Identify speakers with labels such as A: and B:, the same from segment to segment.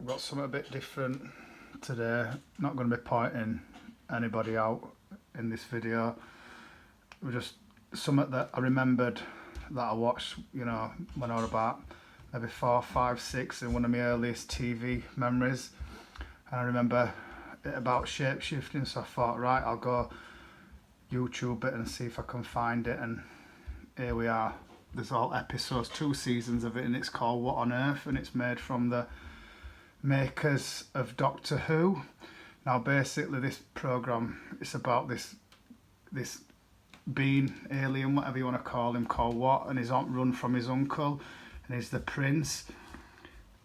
A: I've got something a bit different today. Not going to be pointing anybody out in this video. It was just something that I remembered that I watched, you know, when I was about maybe 4, 5, 6 in one of my earliest TV memories. And I remember it about shape-shifting, so I thought, right, I'll go YouTube it and see if I can find it, and here we are. There's all episodes, 2 seasons of it, and it's called What on Earth, and it's made from the makers of Doctor Who. Now basically this programme, it's about this being, alien, whatever you want to call him, called What, and he's on run from his uncle, and he's the prince,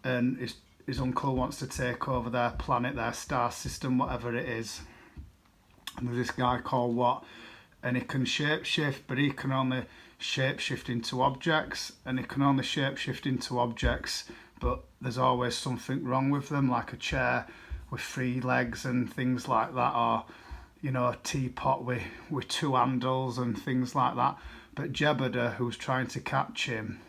A: and his uncle wants to take over their planet, their star system, whatever it is. And there's this guy called What, and he can shapeshift, but he can only shapeshift into objects, and he can only shapeshift into objects, but there's always something wrong with them, like a chair with 3 legs and things like that, or, you know, a teapot with 2 handles and things like that. But Jebediah, who's trying to catch him,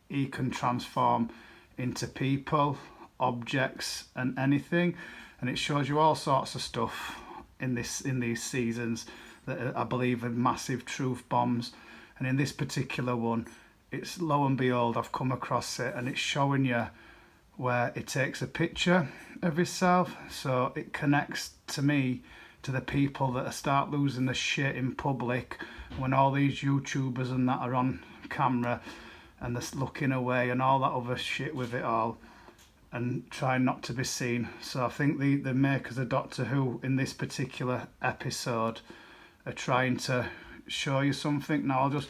A: he can transform into people, objects and anything, and it shows you all sorts of stuff in these seasons that I believe are massive truth bombs. And in this particular one, it's, lo and behold, I've come across it, and it's showing you where it takes a picture of himself, so it connects to me to the people that start losing the shit in public when all these YouTubers and that are on camera and they're looking away and all that other shit with it all and trying not to be seen. So I think the makers of Doctor Who in this particular episode are trying to show you something. Now I'll just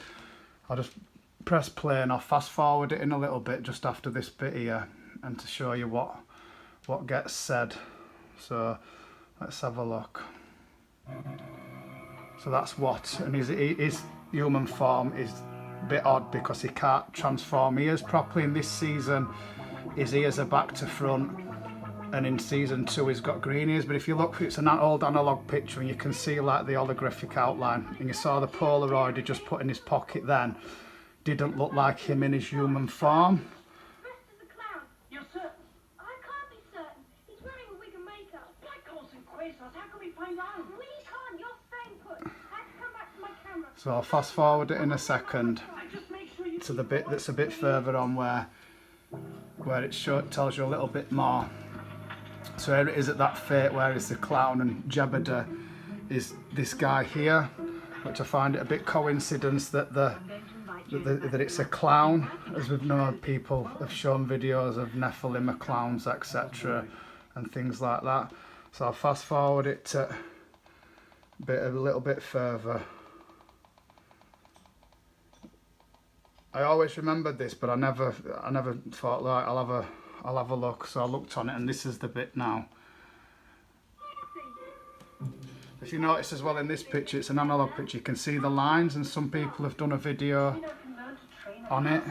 A: press play and I'll fast forward it in a little bit just after this bit here, and to show you what gets said. So let's have a look. So that's What, and his human form is a bit odd because he can't transform ears properly in this season. His ears are back to front, and in season 2 he's got green ears. But if you look, it's an old analog picture, and you can see like the holographic outline, and you saw the Polaroid he just put in his pocket then didn't look like him in his human form. So I'll fast forward it in a second to the bit that's a bit further on where it tells you a little bit more. So here it is at that fate where it's the clown, and Jebediah is this guy here, which I find it a bit coincidence that it's a clown, as we've known people have shown videos of Nephilim clowns, etc. and things like that. So I'll fast forward it to a little bit further. I always remembered this, but I never thought, like, I'll have a look. So I looked on it, and this is the bit now. If you notice as well in this picture, it's an analog picture. You can see the lines, and some people have done a video on it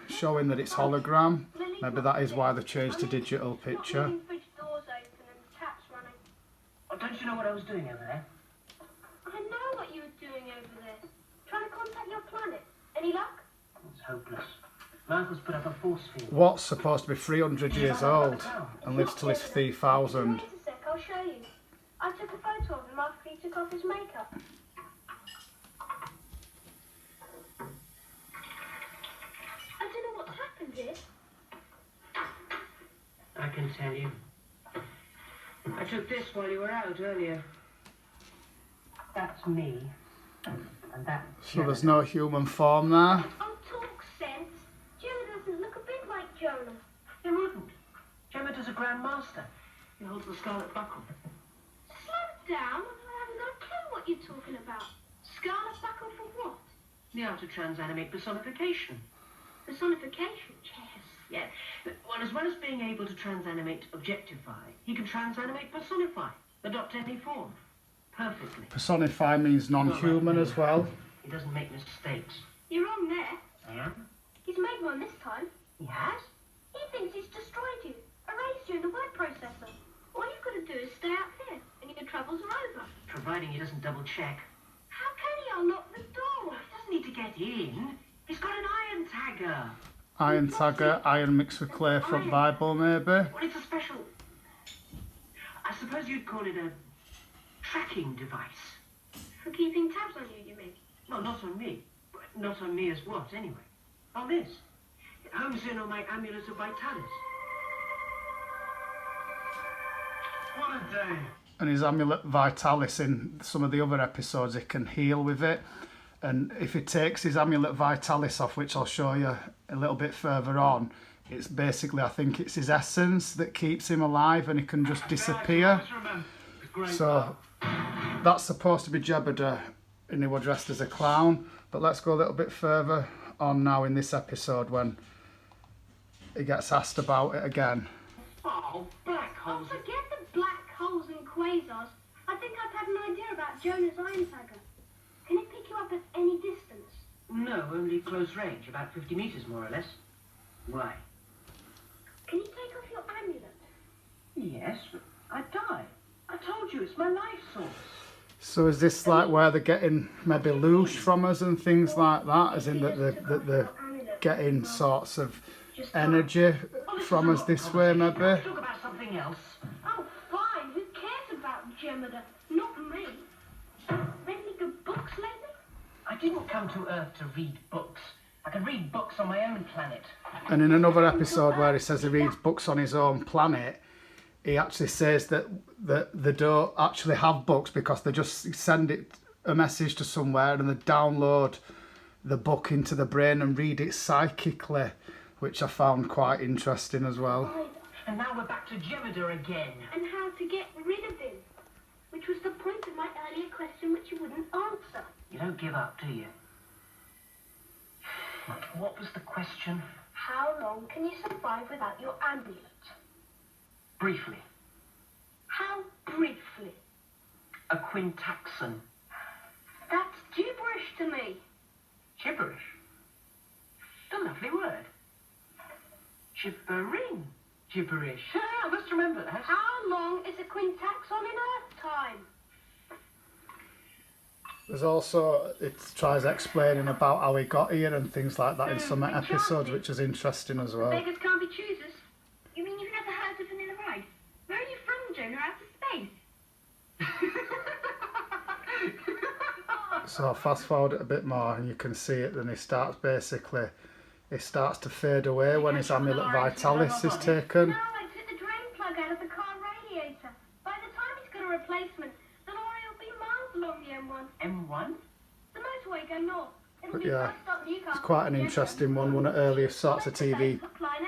A: showing that it's hologram. Maybe that is why they changed to digital picture.
B: Oh, don't you know what I was doing over there?
C: I know what you were doing over there. Trying to contact your planet. Any luck?
B: It's hopeless. My uncle's put up a force field.
A: What's supposed to be 300 years old and lives till he's 3,000.
C: Wait a sec, I'll show you. I took a photo of him after he took off his makeup. I don't know what's happened here.
B: I can tell you. I took this while you were out earlier. That's me. And that's
A: So there's no human form there.
C: Oh, talk sense. Jonah doesn't look a bit like Jonah.
B: He wouldn't. Jebediah's a Grand Master. He holds the Scarlet Buckle.
C: Slow down. I haven't got a clue what you're talking about. Scarlet buckle for what?
B: The art of transanimate personification.
C: Personification?
B: Yes. Well, as well as being able to transanimate objectify, he can transanimate personify, adopt any form. Perfectly.
A: Personify means non-human as well.
B: He doesn't make mistakes.
C: You're wrong there.
B: I am?
C: He's made one this time.
B: He has?
C: He thinks he's destroyed you, erased you in the word processor. All you've got to do is stay out here, and your troubles are over.
B: Providing he doesn't double check.
C: How can he unlock the door?
B: He doesn't need to get in. He's got an iron tagger.
A: Iron tagger, iron mixed with clay front Bible maybe.
B: Well, it's a special I suppose you'd call it a tracking device.
C: For keeping tabs on you mean?
B: Well, not on me. Not on me as what, anyway? On this. It homes in on my amulet of vitalis. What a day.
A: And his amulet vitalis, in some of the other episodes, he can heal with it. And if he takes his amulet vitalis off, which I'll show you a little bit further on, it's basically, I think it's his essence that keeps him alive, and he can just disappear. So that's supposed to be Jebediah, and he was dressed as a clown. But let's go a little bit further on now in this episode when he gets asked about it again.
B: Oh, black
C: Oh,
B: holes.
C: forget the black holes and quasars. I think I've had an idea about Jonah's Einsager. Can it pick you up at any distance?
B: No, only close range, about 50 meters more or less. Why?
C: Can you take off your amulet?
B: Yes, but I'd die. I told you, it's my life source.
A: So is this like where they're getting maybe loose from us and things like that, as in that they're getting sorts of energy from us this way maybe?
B: Let's talk about something else.
C: Oh, fine. Who cares about Jebediah? Not me. Read any good books lately?
B: I didn't come to Earth to read books. I can read books on my own planet.
A: And in another episode where he says he reads books on his own planet, he actually says that they don't actually have books because they just send it a message to somewhere and they download the book into the brain and read it psychically, which I found quite interesting as well.
B: And now we're back to Jebediah again.
C: And how to get rid of him, which was the point of my earlier question, which you wouldn't answer.
B: You don't give up, do you? What was the question?
C: How long can you survive without your amulet?
B: Briefly.
C: How briefly?
B: A quintaxon.
C: That's gibberish to me.
B: Gibberish. A lovely word. Gibbering. Gibberish. I must remember that.
C: How long is a quintaxon in Earth time?
A: There's also, it tries explaining about how he got here and things like that in some episodes, which is interesting as well.
C: Beggars can't be choosers. You mean you've never heard of vanilla rice? Where are you from, Jonah? Out of space?
A: So fast forward it a bit more and you can see it, then he starts to fade away when his amulet vitalis is taken.
C: No, I took the drain plug out of the car radiator. By the time he's got a replacement, the lorry will be miles along the M1.
B: M1?
C: The motorway going north. It'll
A: But
C: be
A: yeah,
C: bus stop Newcastle.
A: It's quite an interesting one of the earlier sorts of TV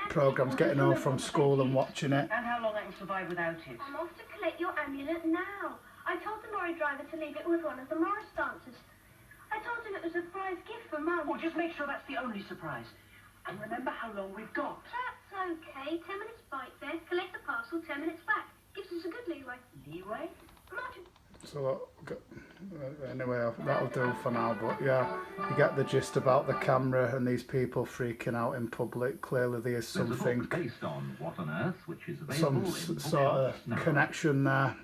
A: programmes, getting home from school and watching it.
B: And how long I can survive without it?
C: I'm off to collect your amulet now. I told the lorry driver to leave it with one of the Morris dancers. I told him it was a surprise gift for Mum.
B: Well, just make sure that's the only surprise. And remember how long we've got.
C: That's okay. 10 minutes bike there, collect the parcel, 10 minutes back. Gives us a good leeway.
B: Leeway?
C: Imagine.
A: So anyway, that'll do for now, but yeah, you get the gist about the camera and these people freaking out in public. Clearly there is
D: There's a
A: something,
D: book based on What on Earth, which is
A: some
D: available in
A: sort of
D: bookshops now.
A: connection there